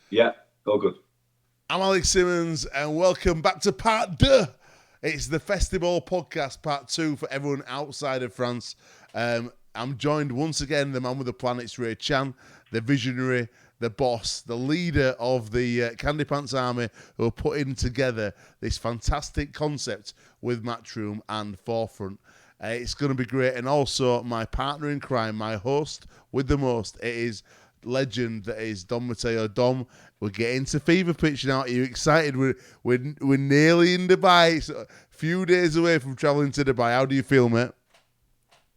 Yeah, all good. I'm Alex Simmons, and welcome back to part deux. It's the Festiball podcast, part two for everyone outside of France. I'm joined once again, the man with the planets, Ray Chan, the visionary, the boss, the leader of the Candy Pants Army, who are putting together this fantastic concept with Matchroom and Forefront. It's going to be great. And also, my partner in crime, my host with the most, it is legend that is Dom Matteo. Dom, we're getting to fever pitch now. Are you excited? We're nearly in Dubai. It's a few days away from travelling to Dubai. How do you feel, mate?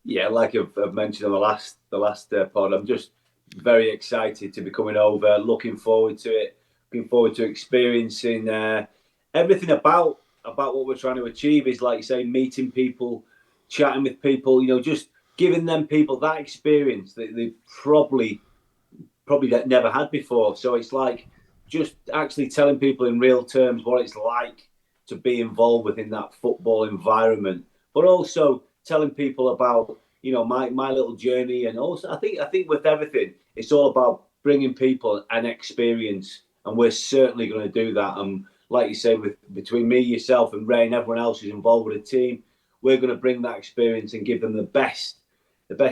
Yeah, like I've mentioned in the last pod, I'm just very excited to be coming over. Looking forward to it. Looking forward to experiencing everything about what we're trying to achieve. Is like you say, meeting people, chatting with people. Just giving them people that experience that they probably never had before. So it's like just actually telling people in real terms what it's like to be involved within that football environment, but also telling people about my little journey. And also I think with everything, it's all about bringing people an experience, and we're certainly going to do that. And like you say, with between me, yourself, and Ray, and everyone else who's involved with the team, we're going to bring that experience and give them the best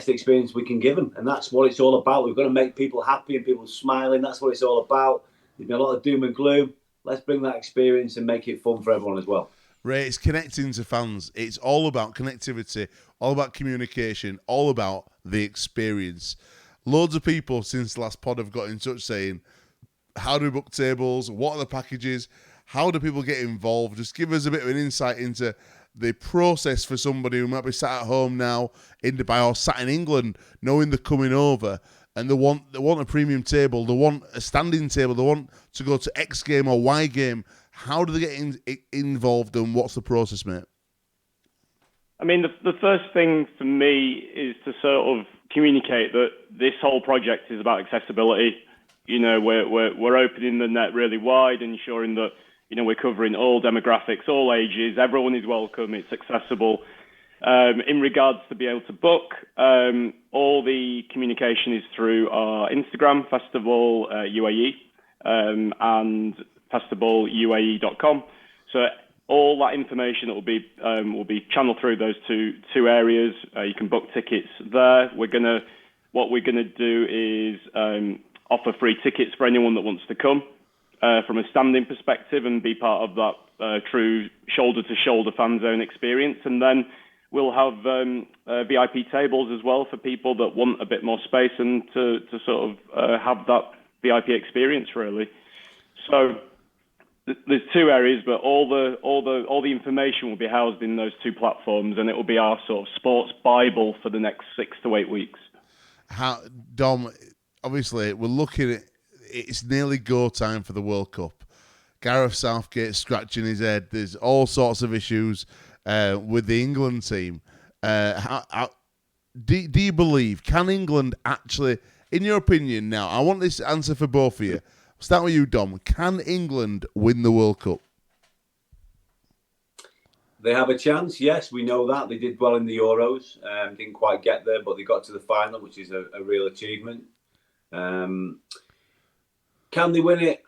experience we can give them. And that's what it's all about. We've got to make people happy and people smiling. That's what it's all about. There's been a lot of doom and gloom. Let's bring that experience and make it fun for everyone as well. Ray, it's connecting to fans. It's all about connectivity, all about communication, all about the experience. Loads of people since the last pod have got in touch saying, how do we book tables? What are the packages? How do people get involved? Just give us a bit of an insight into the process for somebody who might be sat at home now in Dubai or sat in England knowing they're coming over and they want a premium table, they want a standing table, they want to go to X game or Y game. How do they get involved and what's the process, mate? I mean, the first thing for me is to sort of communicate that this whole project is about accessibility. We're opening the net really wide, ensuring that we're covering all demographics, all ages. Everyone is welcome. It's accessible. In regards to be able to book, all the communication is through our Instagram, Festiball UAE, and festivaluae.com. So all that information will be channeled through those two areas. You can book tickets there. What we're gonna do is offer free tickets for anyone that wants to come from a standing perspective and be part of that true shoulder-to-shoulder fan zone experience. And then we'll have VIP tables as well for people that want a bit more space and to sort of have that VIP experience, really. So there's two areas, but all the information will be housed in those two platforms, and it will be our sort of sports bible for the next 6 to 8 weeks. Dom, obviously, we're looking at it's nearly go time for the World Cup. Gareth Southgate scratching his head. There's all sorts of issues with the England team. Do you believe, can England actually, in your opinion now, I want this answer for both of you. I'll start with you, Dom. Can England win the World Cup? They have a chance, yes, we know that. They did well in the Euros. Didn't quite get there, but they got to the final, which is a real achievement. Can they win it?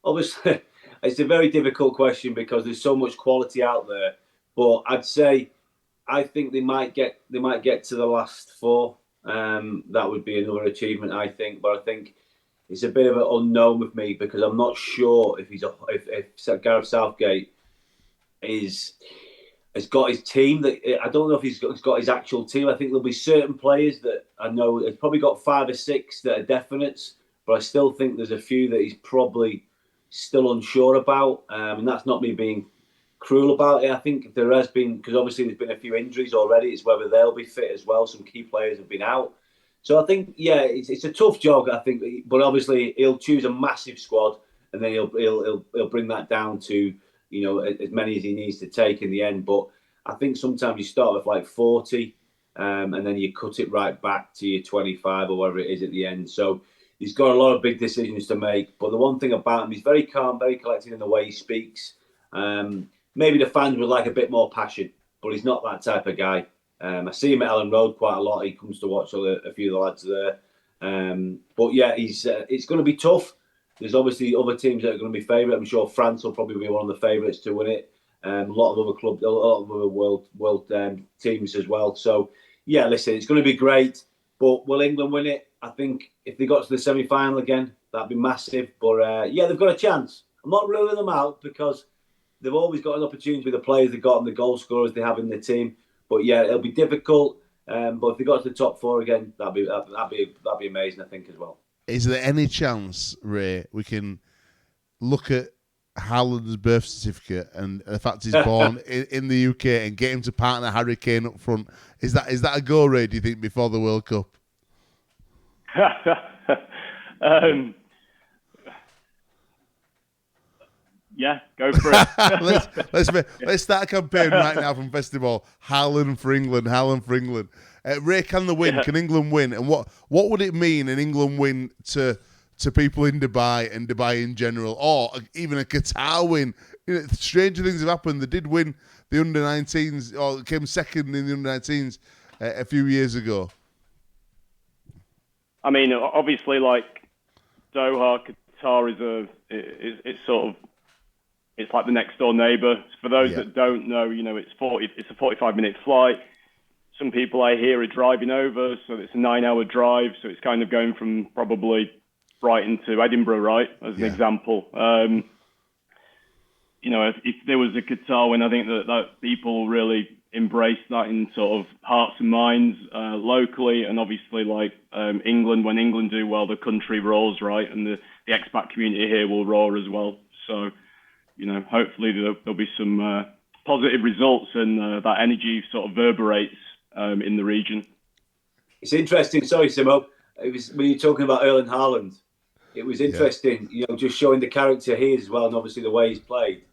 Obviously, it's a very difficult question because there's so much quality out there. But I'd say I think they might get to the last four. That would be another achievement, I think. But I think it's a bit of an unknown with me because I'm not sure if if Gareth Southgate has got his team. That I don't know if he's got his actual team. I think there'll be certain players that I know he's probably got 5 or 6 that are definites, but I still think there's a few that he's probably still unsure about. And that's not me being cruel about it. I think there has been, because obviously there's been a few injuries already. It's whether they'll be fit as well. Some key players have been out. So I think, yeah, it's a tough job, I think. But obviously he'll choose a massive squad, and then he'll bring that down to as many as he needs to take in the end. But I think sometimes you start with like 40, and then you cut it right back to your 25 or whatever it is at the end. So he's got a lot of big decisions to make. But the one thing about him, he's very calm, very collected in the way he speaks. Maybe the fans would like a bit more passion, but he's not that type of guy. I see him at Ellen Road quite a lot. He comes to watch a few of the lads there. But yeah, it's going to be tough. There's obviously other teams that are going to be favourite. I'm sure France will probably be one of the favourites to win it. A lot of other clubs, a lot of other world teams as well. So, yeah, listen, it's going to be great. But will England win it? I think if they got to the semi-final again, that'd be massive. But, yeah, they've got a chance. I'm not ruling them out because they've always got an opportunity with the players they've got and the goal scorers they have in the team. But, yeah, it'll be difficult. But if they got to the top 4 again, that'd be amazing, I think, as well. Is there any chance, Ray, we can look at Haaland's birth certificate and the fact he's born in the UK and get him to partner Harry Kane up front? Is that a go, Ray, do you think, before the World Cup? Yeah, go for it. let's start a campaign right now from Festiball. Haaland for England, Haaland for England. Ray, can they win? Yeah. Can England win? And what would it mean an England win to people in Dubai and Dubai in general, or even a Qatar win? You know, stranger things have happened. They did win the under-19s, or came second in the under-19s a few years ago. I mean, obviously, like Doha, Qatar it's like the next door neighbour. For those that don't know, you know, it's a 45-minute flight. Some people I hear are driving over, so it's a 9-hour drive. So it's kind of going from probably Brighton to Edinburgh, right, as an example. You know, if there was a Qatar win, I think that people really embrace that in sort of hearts and minds locally, and obviously, like England, when England do well, the country roars, right, and the expat community here will roar as well. So, you know, hopefully there'll be some positive results, and that energy sort of reverberates in the region. It's interesting. Sorry, Simo. It was when you're talking about Erling Haaland. It was interesting, you know, just showing the character he is as well, and obviously the way he's played.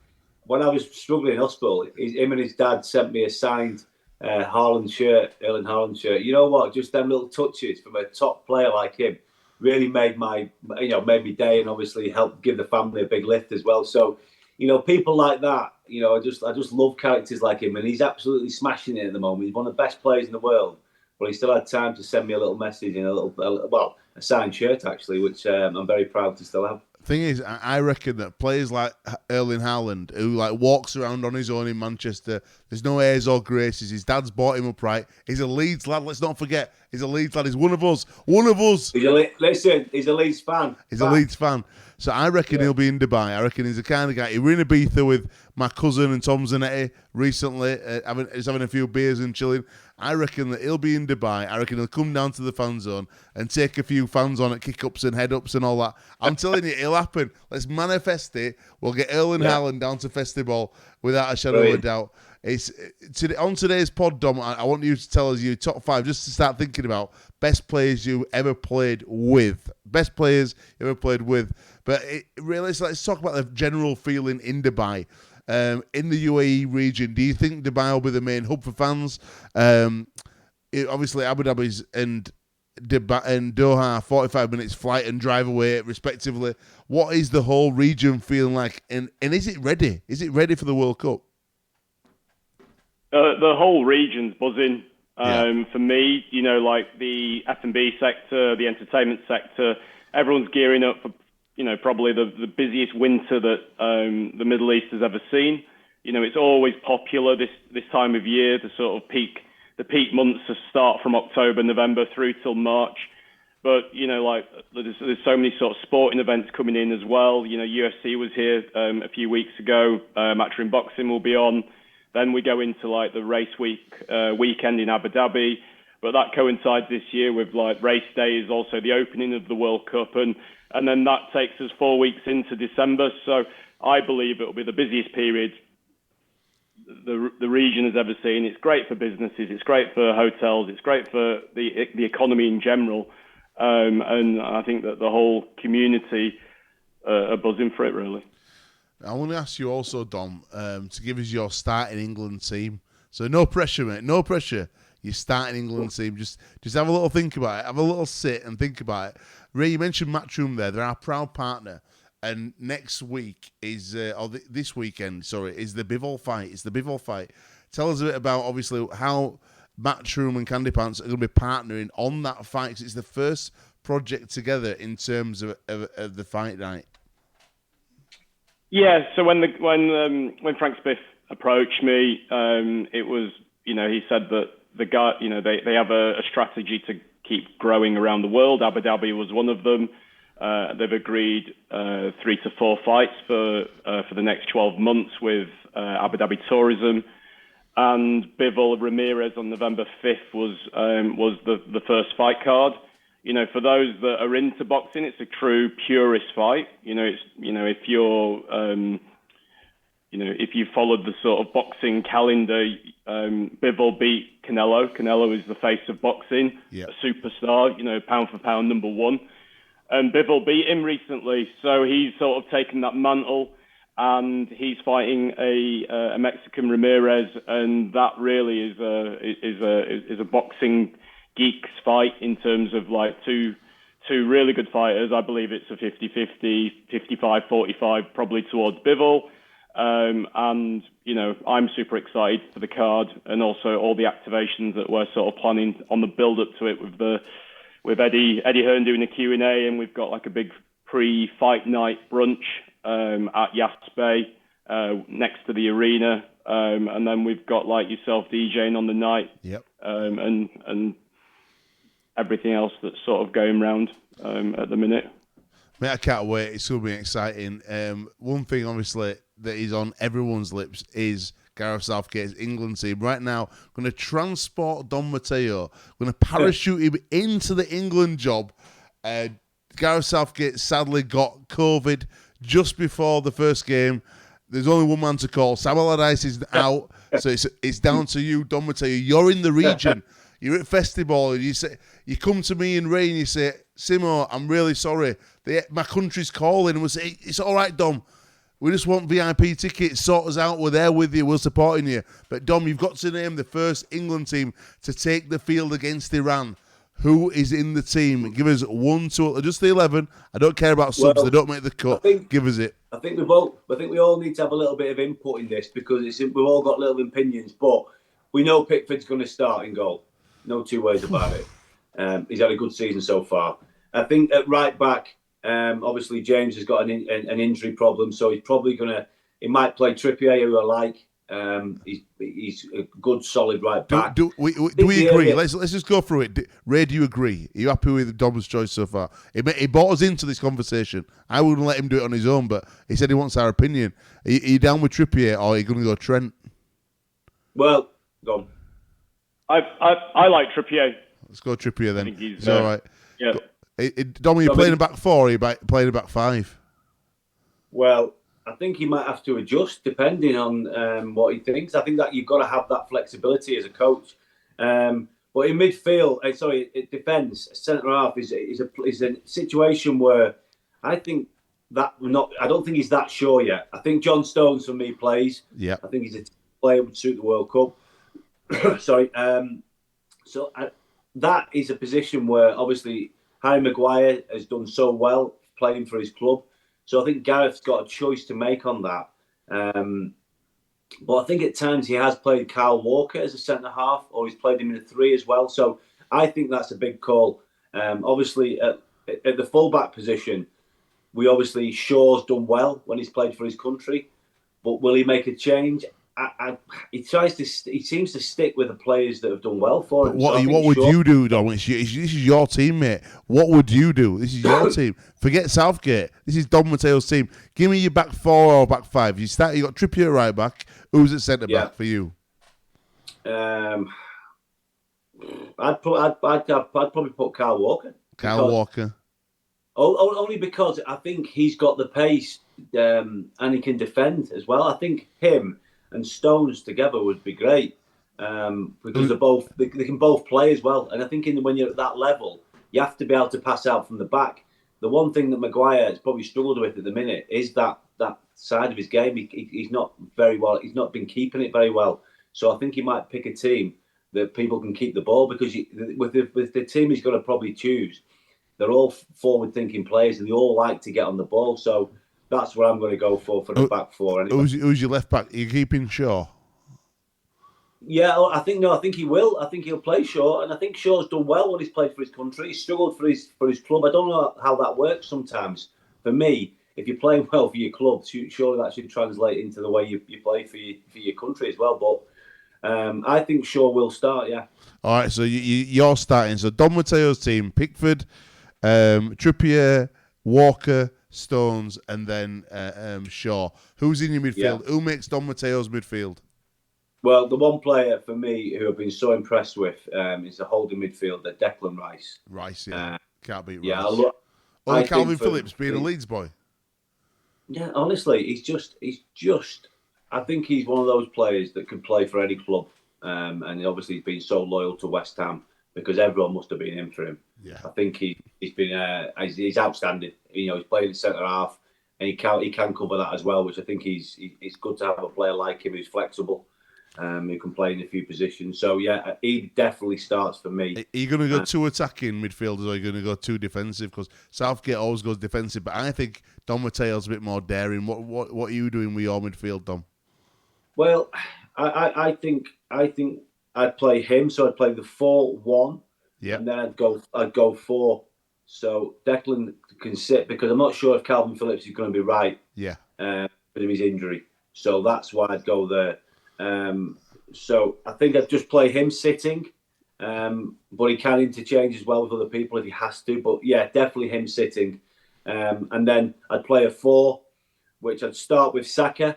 When I was struggling in hospital, him and his dad sent me a signed Haaland shirt, Erling Haaland shirt. You know what? Just them little touches from a top player like him really made me day, and obviously helped give the family a big lift as well. So, you know, people like that, you know, I just love characters like him, and he's absolutely smashing it at the moment. He's one of the best players in the world, but he still had time to send me a little message in a signed shirt actually, which I'm very proud to still have. Thing is, I reckon that players like Erling Haaland, who like walks around on his own in Manchester, there's no airs or graces. His dad's bought him up right. He's a Leeds lad. Let's not forget, he's a Leeds lad. He's one of us. He's a Leeds fan. He's a Leeds fan. So I reckon he'll be in Dubai. I reckon he's the kind of guy. He were in Ibiza with my cousin and Tom Zanetti recently, having a few beers and chilling. I reckon that he'll be in Dubai. I reckon he'll come down to the fan zone and take a few fans on at kick-ups and head-ups and all that. I'm telling you, it'll happen. Let's manifest it. We'll get Erling Haaland down to Festiball without a shadow of a doubt. On today's pod, Dom, I want you to tell us your top 5, just to start thinking about best players you ever played with. Best players you ever played with. But let's talk about the general feeling in Dubai. In the UAE region, do you think Dubai will be the main hub for fans? Obviously, Abu Dhabi's and Doha, 45 minutes flight and drive away, respectively. What is the whole region feeling like? And is it ready? Is it ready for the World Cup? The whole region's buzzing. For me, you know, like the F&B sector, the entertainment sector, everyone's gearing up for, you know, probably the busiest winter that the Middle East has ever seen. You know, it's always popular this time of year. The peak months start from October, November through till March. But, you know, like there's so many sort of sporting events coming in as well. You know, UFC was here a few weeks ago. Matchroom Boxing will be on. Then we go into like the race weekend in Abu Dhabi. But that coincides this year with like race day is also the opening of the World Cup. And then that takes us 4 weeks into December. So I believe it will be the busiest period the region has ever seen. It's great for businesses. It's great for hotels. It's great for the economy in general. And I think that the whole community are buzzing for it, really. I want to ask you also, Dom, to give us your starting England team. So no pressure, mate. No pressure. Your starting England team. Just have a little think about it. Have a little sit and think about it. Ray, you mentioned Matchroom there. They're our proud partner. And next week is, this weekend, is the Bivol fight. It's the Bivol fight. Tell us a bit about, obviously, how Matchroom and Candy Pants are going to be partnering on that fight. 'Cause it's the first project together in terms of the fight night. Yeah. So when Frank Smith approached me, it was, he said that the guy, they have a strategy to keep growing around the world. Abu Dhabi was one of them. They've agreed 3 to 4 fights for the next 12 months with Abu Dhabi Tourism. And Bivol Ramirez on November 5th was the first fight card. For those that are into boxing, it's a true purist fight. If you followed the sort of boxing calendar, Bivol beat Canelo. Canelo is the face of boxing, Yep. a superstar, pound for pound number one. And Bivol beat him recently, so he's sort of taken that mantle, and he's fighting a Mexican Ramirez, and that really is a boxing geeks fight in terms of like two really good fighters. I believe it's a 50-50, 55-45, probably towards Bivol. And I'm super excited for the card, and also all the activations that we're sort of planning on the build up to it with Eddie Hearn doing a Q&A, and we've got like a big pre-fight night brunch at Yas Bay next to the arena, and then we've got like yourself DJing on the night. Yep. And everything else that's sort of going round at the minute. Mate, I can't wait. It's going to be exciting. One thing, obviously, that is on everyone's lips is Gareth Southgate's England team. Right now, going to transport Don Matteo, going to parachute him into the England job. Gareth Southgate sadly got COVID just before the first game. There's only one man to call. Sam Allardyce is out, so it's down to you, Don Matteo. You're in the region. You're at Festiball, and you come to me and Ray and you say, Simo, I'm really sorry. My country's calling. And we say, it's all right, Dom. We just want VIP tickets. Sort us out. We're there with you. We're supporting you. But, Dom, you've got to name the first England team to take the field against Iran. Who is in the team? Give us 1, 2, just the 11. I don't care about subs. They don't make the cut. Give us it. I think we all need to have a little bit of input in this, because we've all got little opinions. But we know Pickford's going to start in goal. No two ways about it. He's had a good season so far. I think at right back, obviously James has got an injury problem, so he's probably he might play Trippier, who I like. He's a good, solid right back. Do we agree? Let's just go through it. Ray, do you agree? Are you happy with Dom's choice so far? He brought us into this conversation. I wouldn't let him do it on his own, but he said he wants our opinion. Are you down with Trippier, or are you going to go Trent? Well, go on. I like Trippier. Let's go Trippier then. I think he's all right. Yeah. Dom, are you playing a back 4 or are you playing a back 5? Well, I think he might have to adjust depending on what he thinks. I think that you've got to have that flexibility as a coach. But in midfield, defence, centre half is a situation where I think I don't think he's that sure yet. I think John Stones for me plays. Yeah. I think he's a player would suit the World Cup. Sorry. That is a position where obviously Harry Maguire has done so well playing for his club. So I think Gareth's got a choice to make on that. But I think at times he has played Kyle Walker as a centre half, or he's played him in a 3 as well. So I think that's a big call. Obviously at the full-back position, Shaw's done well when he's played for his country. But will he make a change? He seems to stick with the players that have done well for him. What would you do, Dom? This is your team, mate. What would you do? This is your team. Forget Southgate. This is Don Matteo's team. Give me your back 4 or back 5. You got Trippier at right back. Who's at centre back for you? I'd probably put Kyle Walker. Walker. Only because I think he's got the pace and he can defend as well. I think him and Stones together would be great because they can both play as well. And I think when you're at that level, you have to be able to pass out from the back. The one thing that Maguire has probably struggled with at the minute is that side of his game. He's not very well. He's not been keeping it very well. So I think he might pick a team that people can keep the ball, because with the team he's going to probably choose, they're all forward-thinking players and they all like to get on the ball. So that's what I'm going to go for the back 4. Anyway. Who's your left back? Are you keeping Shaw? Yeah, I think he will. I think he'll play Shaw, and I think Shaw's done well when he's played for his country. He's struggled for his club. I don't know how that works sometimes. For me, if you're playing well for your club, surely that should translate into the way you play for your country as well. But I think Shaw will start. Yeah. All right, so you're starting. So Don Matteo's team: Pickford, Trippier, Walker, Stones, and then Shaw. Who's in your midfield? Yeah. Who makes Don Matteo's midfield? Well, the one player for me who I've been so impressed with is the holding midfielder, Declan Rice. Rice, yeah. Can't beat Rice. Yeah, Or Calvin Phillips being a Leeds boy. Yeah, honestly, he's just. I think he's one of those players that could play for any club, and obviously he's been so loyal to West Ham because everyone must have been in for him. Yeah, I think he's been he's outstanding. He's playing centre half, and he can cover that as well, which I think it's good to have a player like him who's flexible. Who can play in a few positions. So, yeah, he definitely starts for me. Are you going to go two attacking midfielders or are you going to go two defensive? Because Southgate always goes defensive, but I think Don Matteo's a bit more daring. What are you doing with your midfield, Dom? Well, I think I'd play him. So I'd play the 4-1, and then I'd go 4. So Declan can sit because I'm not sure if Calvin Phillips is going to be right. Yeah. Because of his injury. So that's why I'd go there. So I think I'd just play him sitting, but he can interchange as well with other people if he has to. But yeah, definitely him sitting, and then I'd play a 4, which I'd start with Saka.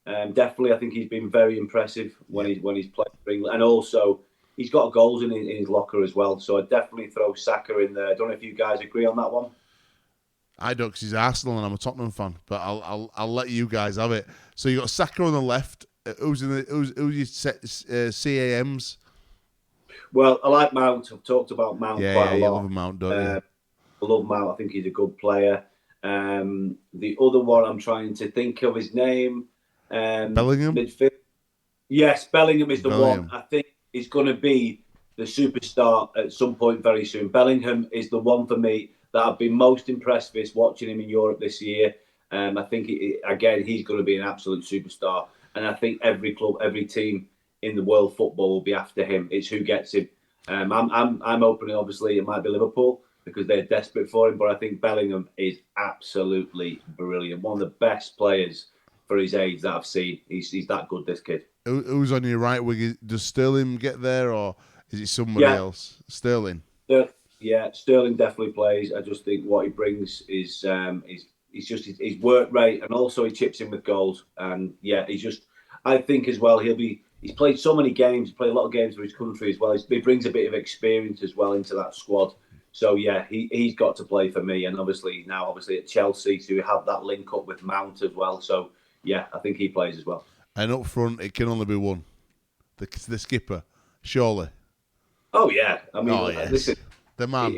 Definitely, I think he's been very impressive when he's played for England, and also he's got goals in his locker as well. So I'd definitely throw Saka in there. I don't know if you guys agree on that one. I don't, because he's Arsenal and I'm a Tottenham fan, but I'll let you guys have it. So you got Saka on the left. Who's your CAMs? Well, I like Mount. I've talked about Mount quite a lot. Yeah, you love Mount, don't you? I love Mount. I think he's a good player. The other one I'm trying to think of his name. Bellingham? Midfield. Yes, Bellingham is the one. I think he's going to be the superstar at some point very soon. Bellingham is the one for me that I've been most impressed with watching him in Europe this year. I think, again, he's going to be an absolute superstar. And I think every club, every team in the world football will be after him. It's who gets him. I'm opening, obviously, it might be Liverpool because they're desperate for him. But I think Bellingham is absolutely brilliant. One of the best players for his age that I've seen. He's that good, this kid. Who's on your right wing? Does Sterling get there or is it somebody else? Sterling? Yeah, Sterling definitely plays. I just think what he brings is he's just his work rate, and also he chips in with goals. And yeah, I think as well he's played so many games. He's played a lot of games for his country as well. He brings a bit of experience as well into that squad. So yeah, he's got to play for me. And obviously at Chelsea to have that link up with Mount as well. So yeah, I think he plays as well. And up front, it can only be one. The skipper, surely. Oh yeah, I mean, listen, the man.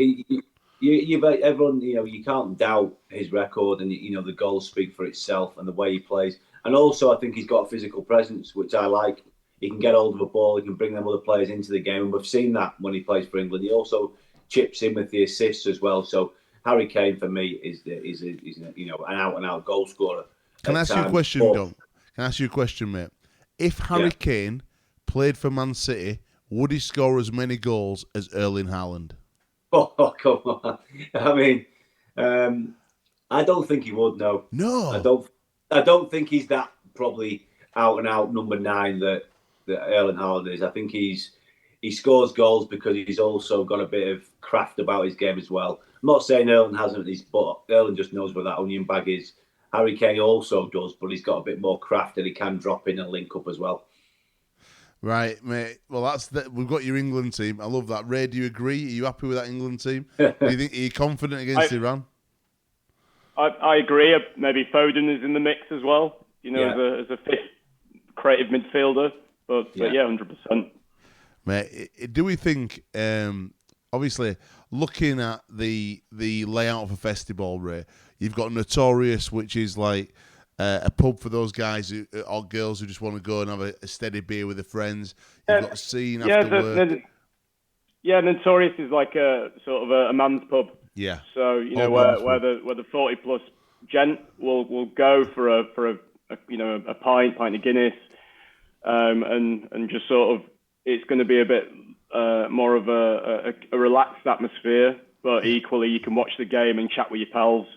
Everyone, you can't doubt his record, and the goals speak for itself, and the way he plays. And also, I think he's got a physical presence, which I like. He can get hold of a ball. He can bring them other players into the game, and we've seen that when he plays for England. He also chips in with the assists as well. So Harry Kane for me is an out and out goal scorer. Can I ask you a question, Don? Can I ask you a question, mate? If Harry Kane played for Man City, would he score as many goals as Erling Haaland? Oh, come on. I mean, I don't think he would, no. No. I don't think he's that probably out and out number 9 that Erling Haaland is. I think he scores goals because he's also got a bit of craft about his game as well. I'm not saying Erling hasn't, but Erling just knows where that onion bag is. Harry Kane also does, but he's got a bit more craft and he can drop in and link up as well. Right, mate. Well, we've got your England team. I love that. Ray, do you agree? Are you happy with that England team? Are you confident against Iran? I agree. Maybe Foden is in the mix as well. As a fifth creative midfielder. But yeah, 100%. Mate, do we think? Obviously, looking at the layout for Festiball, Ray, you've got Notorious, which is like a pub for those guys or girls who just want to go and have a steady beer with their friends. You've got Scene after work. Notorious is like a sort of a man's pub. Yeah. So where the 40+ gent will go for a pint of Guinness, and just sort of it's going to be a bit more of a relaxed atmosphere, but equally you can watch the game and chat with your pals.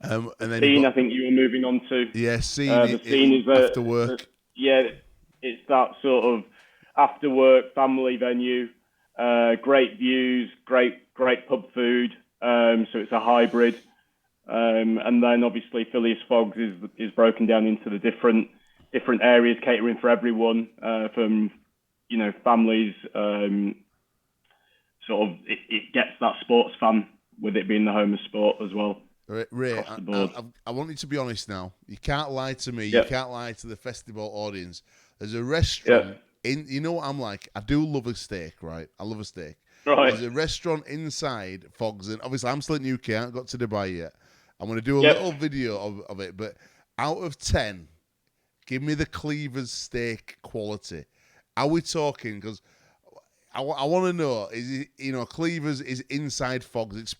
And then Scene, I think you were moving on to. Yeah, Scene. The Scene is after work. It's that sort of after work family venue. Great views, great pub food. So it's a hybrid. And then obviously Phileas Fogg's is broken down into the different areas, catering for everyone, from families. Sort of it gets that sports fan with it being the home of sport as well. Ray, I want you to be honest now. You can't lie to me. You can't lie to the Festiball audience. There's a restaurant in. You know what I'm like? I do love a steak, right? I love a steak. Right. There's a restaurant inside Fogg's, and obviously I'm still in UK. I haven't got to Dubai yet. I'm going to do a little video of it, but out of 10, give me the Cleaver's steak quality. Are we talking? Because I want to know, is it, Cleaver's is inside Fogg's.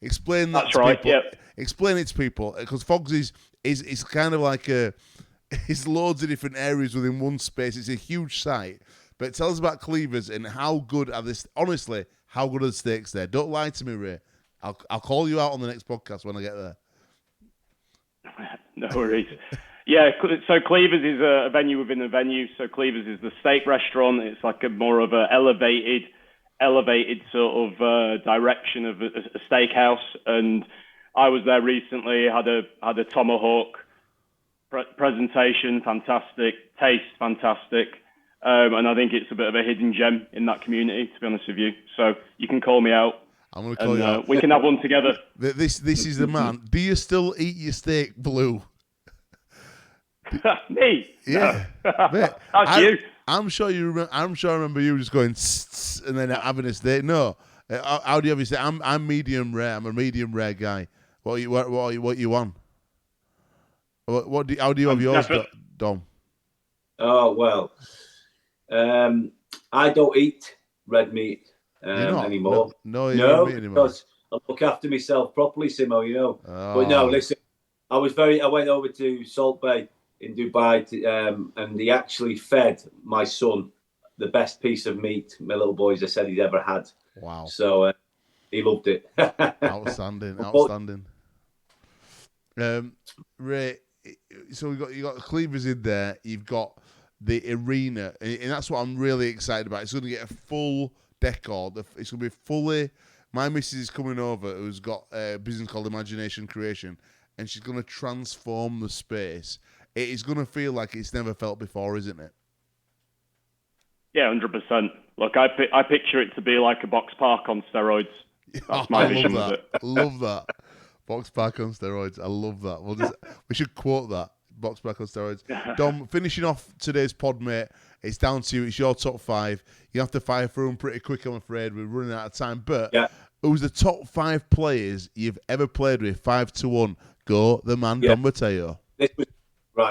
Explain that to people. Yep. Explain it to people, because Fogg's is kind of like it's loads of different areas within one space. It's a huge site. But tell us about Cleaver's and how good are this? Honestly, how good are the steaks there? Don't lie to me, Ray. I'll call you out on the next podcast when I get there. No worries. Yeah, so Cleaver's is a venue within a venue. So Cleaver's is the steak restaurant. It's like a more of a elevated sort of direction of a steakhouse. And I was there recently. Had a tomahawk presentation, fantastic. Taste, fantastic. And I think it's a bit of a hidden gem in that community, to be honest with you. So you can call me out. I'm going to call you out. We can have one together. This is the man. Do you still eat your steak blue? Me? Yeah. Mate, that's you. I'm sure I remember you just going and then having a steak. No. How do you have your steak? I'm medium rare. I'm a medium rare guy. What you on? How do you have yours, Dom? Oh well. I don't eat red meat anymore. No, you don't eat anymore. Because I look after myself properly, Simo. Oh. But no, listen. I went over to Salt Bay in Dubai, and he actually fed my son the best piece of meat my little boys have said he's ever had. Wow! So he loved it. Outstanding. Ray, so you got the Cleavers in there. You've got the arena, and that's what I'm really excited about. It's going to get a full decor. It's going to be fully. My missus is coming over, who's got a business called Imagination Creation, and she's going to transform the space. It is going to feel like it's never felt before, isn't it? Yeah, 100%. Look, I picture it to be like a box park on steroids. That's my vision of it. Love that. Box park on steroids. I love that. We should quote that. Box park on steroids. Dom, finishing off today's pod, mate. It's down to you. It's your top 5. You have to fire through them pretty quick, I'm afraid. We're running out of time. But who's the top 5 players you've ever played with? 5-1. Go, the man, Dom Matteo.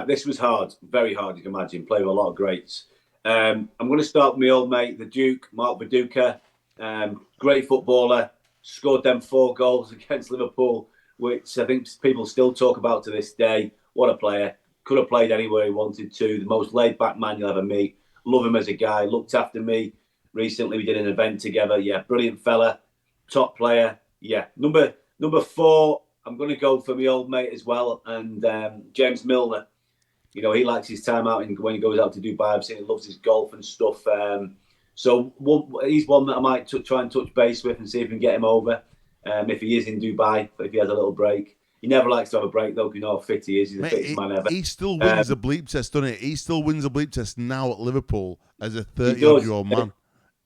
This was hard. Very hard, you can imagine. Played with a lot of greats. I'm going to start with my old mate, the Duke, Mark Viduka. Great footballer. Scored them 4 goals against Liverpool, which I think people still talk about to this day. What a player. Could have played anywhere he wanted to. The most laid-back man you'll ever meet. Love him as a guy. Looked after me. Recently, we did an event together. Yeah, brilliant fella. Top player. Yeah. Number 4, I'm going to go for my old mate as well. And James Milner. He likes his time out when he goes out to Dubai. I've seen he loves his golf and stuff. So he's one that I might try and touch base with and see if we can get him over. If he is in Dubai, if he has a little break. He never likes to have a break, though, because you know how fit he is. He's the fittest man ever. He still wins a bleep test, doesn't he? He still wins a bleep test now at Liverpool as a 30-year-old man.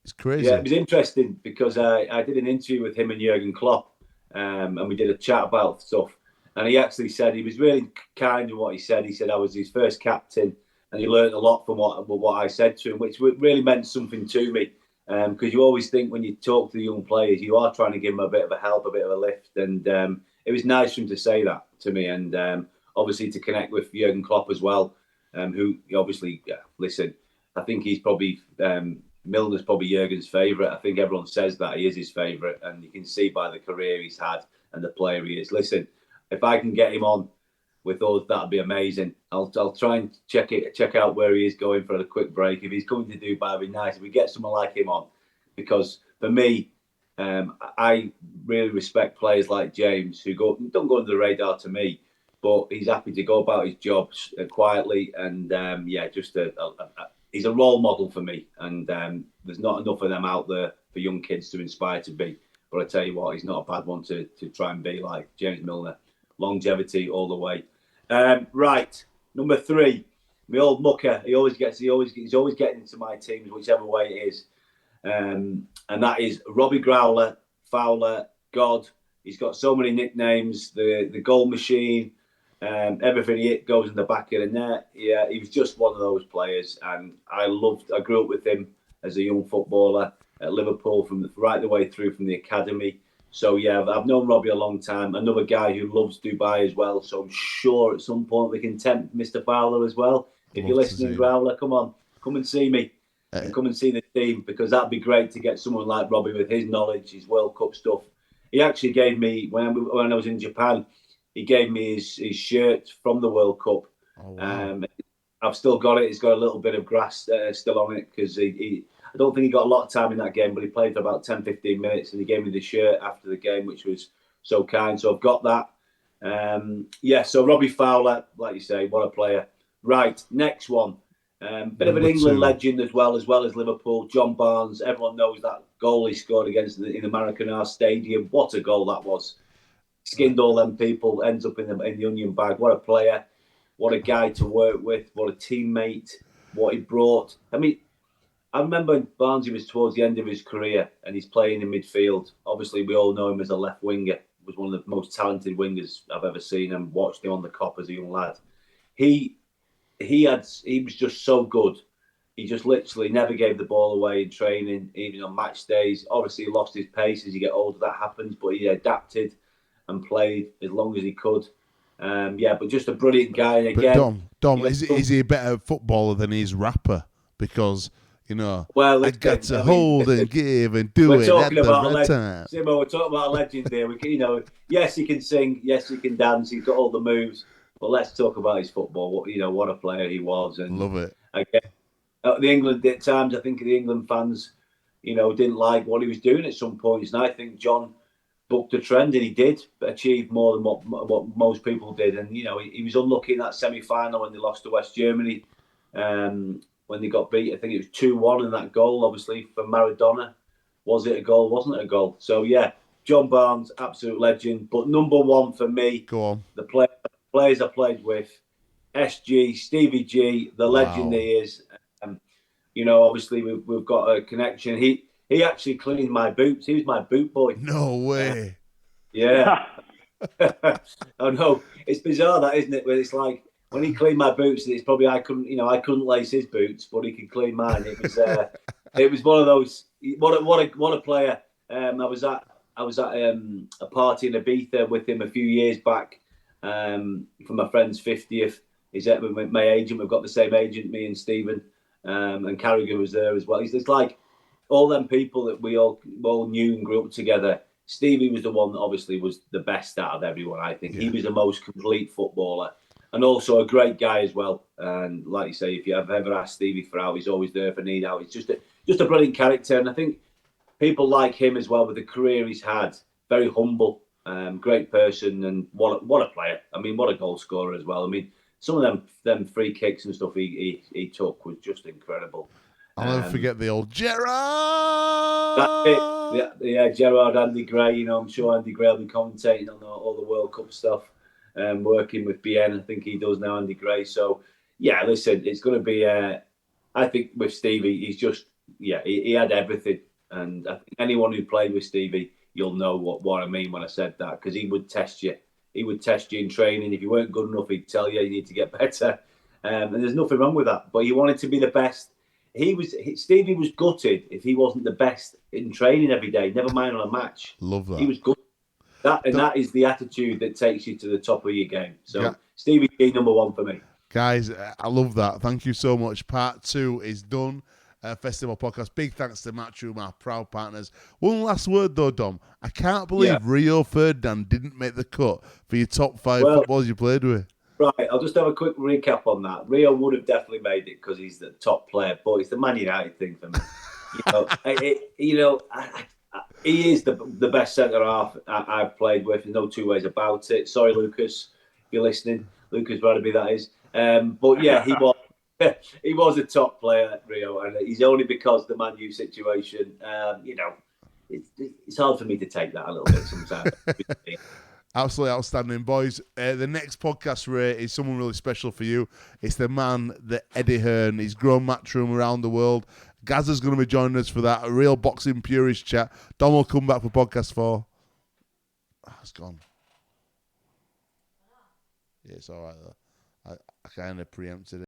It's crazy. Yeah, it was interesting because I did an interview with him and Jurgen Klopp, and we did a chat about stuff. And he actually said he was really kind in what he said. He said I was his first captain, and he learned a lot from what I said to him, which really meant something to me. Because you always think when you talk to the young players, you are trying to give them a bit of a help, a bit of a lift. And it was nice for him to say that to me. And obviously to connect with Jurgen Klopp as well, who obviously, listen, I think he's probably, Milner's probably Jurgen's favourite. I think everyone says that he is his favourite. And you can see by the career he's had and the player he is. Listen, if I can get him on with us, that'd be amazing. I'll try and check out where he is going for a quick break. If he's coming to Dubai, it'd be nice if we get someone like him on, because for me, I really respect players like James who don't go under the radar to me, but he's happy to go about his jobs quietly, and he's a role model for me. And there's not enough of them out there for young kids to inspire to be. But I tell you what, he's not a bad one to try and be like James Milner. Longevity all the way. Right, number 3, my old mucker. He's always getting into my teams, whichever way it is. And that is Robbie Growler, Fowler, God. He's got so many nicknames. The goal machine, everything he hit goes in the back of the net. Yeah, he was just one of those players, and I grew up with him as a young footballer at Liverpool right the way through from the academy. So yeah, I've known Robbie a long time. Another guy who loves Dubai as well. So I'm sure at some point we can tempt Mr. Fowler as well. If you're listening, Growler, come and see me. And come and see the team, because that'd be great to get someone like Robbie with his knowledge, his World Cup stuff. He actually gave me, when I was in Japan, he gave me his shirt from the World Cup. Oh, wow. I've still got it. It's got a little bit of grass still on it, because I don't think he got a lot of time in that game, but he played for about 10, 15 minutes, and he gave me the shirt after the game, which was so kind. So I've got that. So Robbie Fowler, like you say, what a player. Right, next one. Bit of an England legend as well as Liverpool. John Barnes. Everyone knows that goal he scored against in the Maracanã Stadium. What a goal that was! Skinned all them people. Ends up in the onion bag. What a player! What a guy to work with. What a teammate. What he brought. I mean, I remember Barnes was towards the end of his career and he's playing in midfield. Obviously, we all know him as a left winger. He was one of the most talented wingers I've ever seen, and watched him on the Cop as a young lad. He was just so good. He just literally never gave the ball away in training, even on match days. Obviously, he lost his pace as you get older. That happens, but he adapted and played as long as he could. But just a brilliant guy. And again, Dom, is he a better footballer than his rapper? Because I got to hold and give and do it at the right time. Simo, we're talking about a legend here. Yes, he can sing. Yes, he can dance. He's got all the moves. But let's talk about his football. What a player he was. And love it. Again, at times, I think the England fans, didn't like what he was doing at some points. And I think John booked a trend, and he did achieve more than what most people did. And, he was unlucky in that semi-final when they lost to West Germany. When they got beat, I think it was 2-1 in that goal, obviously, for Maradona. Was it a goal? Wasn't it a goal? So, yeah, John Barnes, absolute legend. But number 1 for me, go on, the players I played with, SG, Stevie G, the legend he is. Obviously we've got a connection. He actually cleaned my boots. He was my boot boy. No way. Yeah. Oh no, it's bizarre that, isn't it? Where it's like when he cleaned my boots, it's probably I couldn't lace his boots, but he could clean mine. It was one of those. What a player. I was at a party in Ibiza with him a few years back. For my friend's 50th. He's at with my agent. We've got the same agent, me and Stephen, and Carragher was there as well. It's like all them people that we all knew and grew up together. Stevie was the one that obviously was the best out of everyone, I think. Yeah. He was the most complete footballer, and also a great guy as well. And like you say, if you have ever asked Stevie for out, he's always there for need out. He's just a brilliant character, and I think people like him as well with the career he's had. Very humble. Great person, and what a player. I mean, what a goal scorer as well. I mean, some of them free kicks and stuff he took was just incredible. I'll never forget the old Gerrard. That's it. Yeah, Gerrard, Andy Gray. I'm sure Andy Gray will be commentating on all the World Cup stuff. Working with BN, I think he does now, Andy Gray. So yeah, listen, it's going to be. I think with Stevie, he's just he had everything, and I think anyone who played with Stevie, you'll know what I mean when I said that, because he would test you. He would test you in training. If you weren't good enough, he'd tell you need to get better. And there's nothing wrong with that. But he wanted to be the best. Stevie was gutted if he wasn't the best in training every day, never mind on a match. Love that. He was good. That is the attitude that takes you to the top of your game. So Stevie G, number 1 for me. Guys, I love that. Thank you so much. Part 2 is done. Festiball podcast. Big thanks to Matteo, my proud partners. One last word though, Dom. I can't believe Rio Ferdinand didn't make the cut for your top 5 footballers you played with. Right, I'll just have a quick recap on that. Rio would have definitely made it because he's the top player, but it's the Man United thing for me. He is the best centre half I've played with. No two ways about it. Sorry, Lucas, if you're listening. Lucas Radaby, that is. But yeah, he was. He was a top player at Rio, and it's only because the Man U situation. It's hard for me to take that a little bit sometimes. Absolutely outstanding, boys. The next podcast, Ray, is someone really special for you. It's the man, the Eddie Hearn. He's grown Matchroom around the world. Gazza's going to be joining us for that. A real boxing purist chat. Dom will come back for podcast 4. Oh, it's gone. Yeah, it's all right, though. I kind of preempted it.